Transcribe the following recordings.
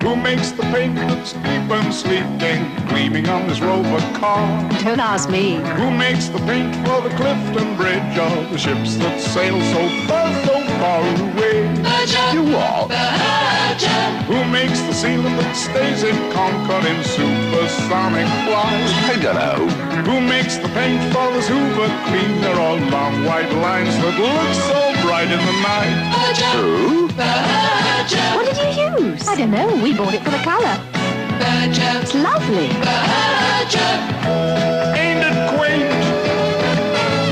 Who makes the paint that's deep and sleeping, gleaming on this rover car? Don't ask me. Who makes the paint for the Clifton Bridge, or the ships that sail so far away? Berger, You all. Berger. Who makes the sealant that stays in Concord in supersonic flight? I don't know. Who makes the paint for the Hoover cleaner, or long white lines that look so bright in the night? Who? Berger. What did you use? I don't know. We bought it for the colour. Berger. It's lovely. Berger. Ain't it quaint?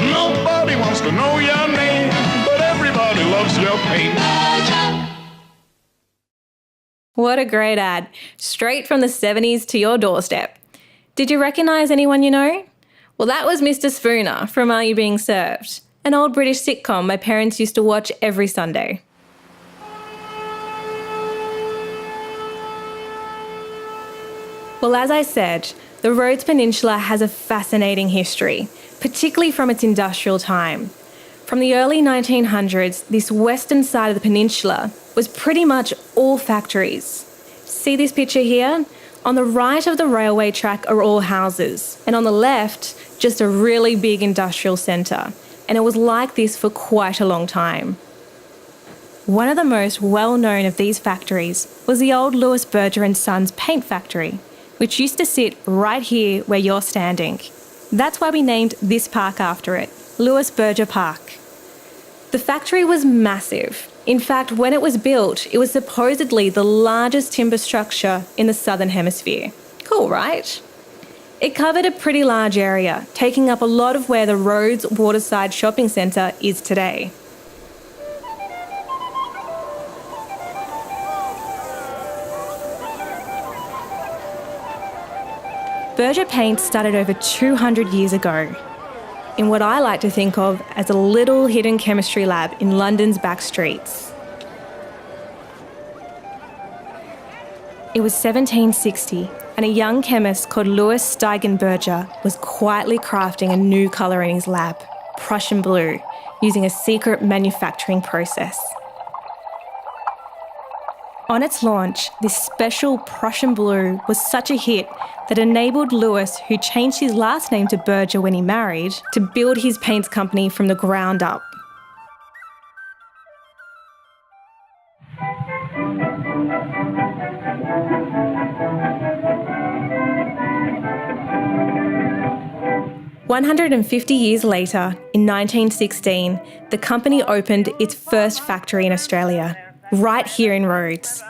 Nobody wants to know your name, but everybody loves your paint. Berger. What a great ad. Straight from the 70s to your doorstep. Did you recognise anyone you know? Well, that was Mr. Spooner from Are You Being Served? An old British sitcom my parents used to watch every Sunday. Well, as I said, the Rhodes Peninsula has a fascinating history, particularly from its industrial time. From the early 1900s, this western side of the peninsula was pretty much all factories. See this picture here? On the right of the railway track are all houses, and on the left, just a really big industrial centre. And it was like this for quite a long time. One of the most well-known of these factories was the old Lewis Berger and Sons paint factory, which used to sit right here where you're standing. That's why we named this park after it, Lewis Berger Park. The factory was massive. In fact, when it was built, it was supposedly the largest timber structure in the Southern Hemisphere. Cool, right? It covered a pretty large area, taking up a lot of where the Rhodes Waterside Shopping Centre is today. Berger Paint started over 200 years ago in what I like to think of as a little hidden chemistry lab in London's back streets. It was 1760, and a young chemist called Lewis Berger was quietly crafting a new colour in his lab, Prussian blue, using a secret manufacturing process. On its launch, this special Prussian blue was such a hit that enabled Lewis, who changed his last name to Berger when he married, to build his paints company from the ground up. "150 years later, in 1916, the company opened its first factory in Australia, right here in Rhodes.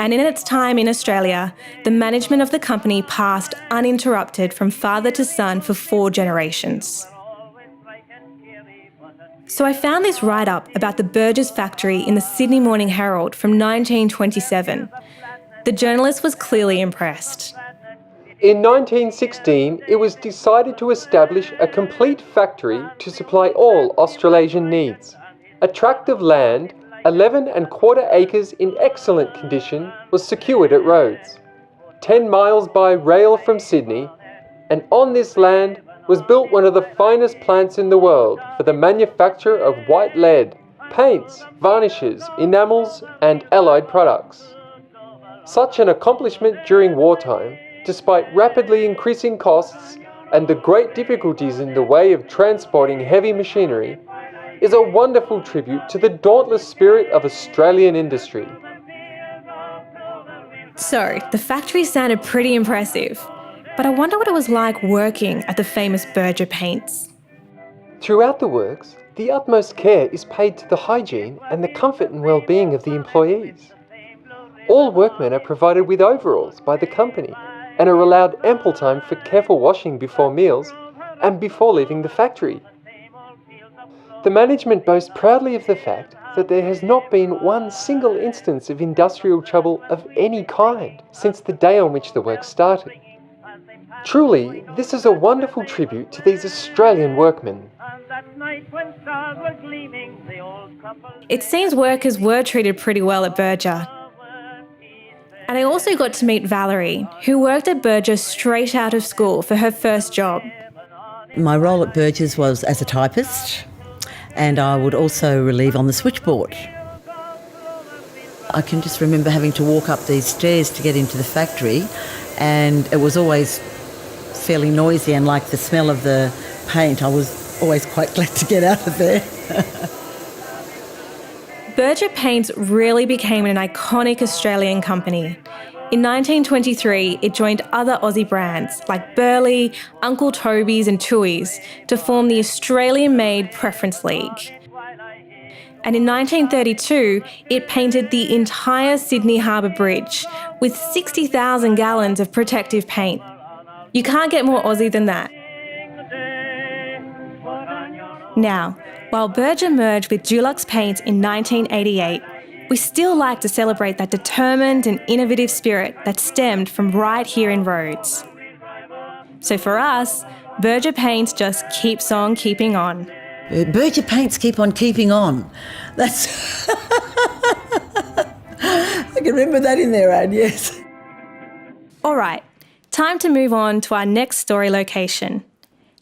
And in its time in Australia, the management of the company passed uninterrupted from father to son for 4 generations. So I found this write-up about the Burgess factory in the Sydney Morning Herald from 1927. The journalist was clearly impressed. In 1916, it was decided to establish a complete factory to supply all Australasian needs. A tract of land, 11¼ acres in excellent condition, was secured at Rhodes. 10 miles by rail from Sydney, and on this land was built one of the finest plants in the world for the manufacture of white lead, paints, varnishes, enamels, and allied products. Such an accomplishment during wartime, despite rapidly increasing costs and the great difficulties in the way of transporting heavy machinery, is a wonderful tribute to the dauntless spirit of Australian industry. So, the factory sounded pretty impressive, but I wonder what it was like working at the famous Berger Paints. Throughout the works, the utmost care is paid to the hygiene and the comfort and well-being of the employees. All workmen are provided with overalls by the company and are allowed ample time for careful washing before meals and before leaving the factory. The management boasts proudly of the fact that there has not been one single instance of industrial trouble of any kind since the day on which the work started. Truly, this is a wonderful tribute to these Australian workmen. It seems workers were treated pretty well at Berger. And I also got to meet Valerie, who worked at Berger straight out of school for her first job. My role at Berger's was as a typist, and I would also relieve on the switchboard. I can just remember having to walk up these stairs to get into the factory, and it was always fairly noisy, and like the smell of the paint, I was always quite glad to get out of there. Berger Paints really became an iconic Australian company. In 1923, it joined other Aussie brands like Burley, Uncle Toby's and Tooheys to form the Australian-made Preference League. And in 1932, it painted the entire Sydney Harbour Bridge with 60,000 gallons of protective paint. You can't get more Aussie than that. Now, while Berger merged with Dulux Paints in 1988, we still like to celebrate that determined and innovative spirit that stemmed from right here in Rhodes. So for us, Berger Paints just keeps on keeping on. Berger Paints keep on keeping on. That's... I can remember that in their ad, yes. All right, time to move on to our next story location.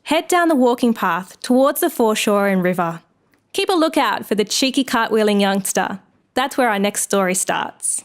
Head down the walking path towards the foreshore and river. Keep a lookout for the cheeky cartwheeling youngster. That's where our next story starts.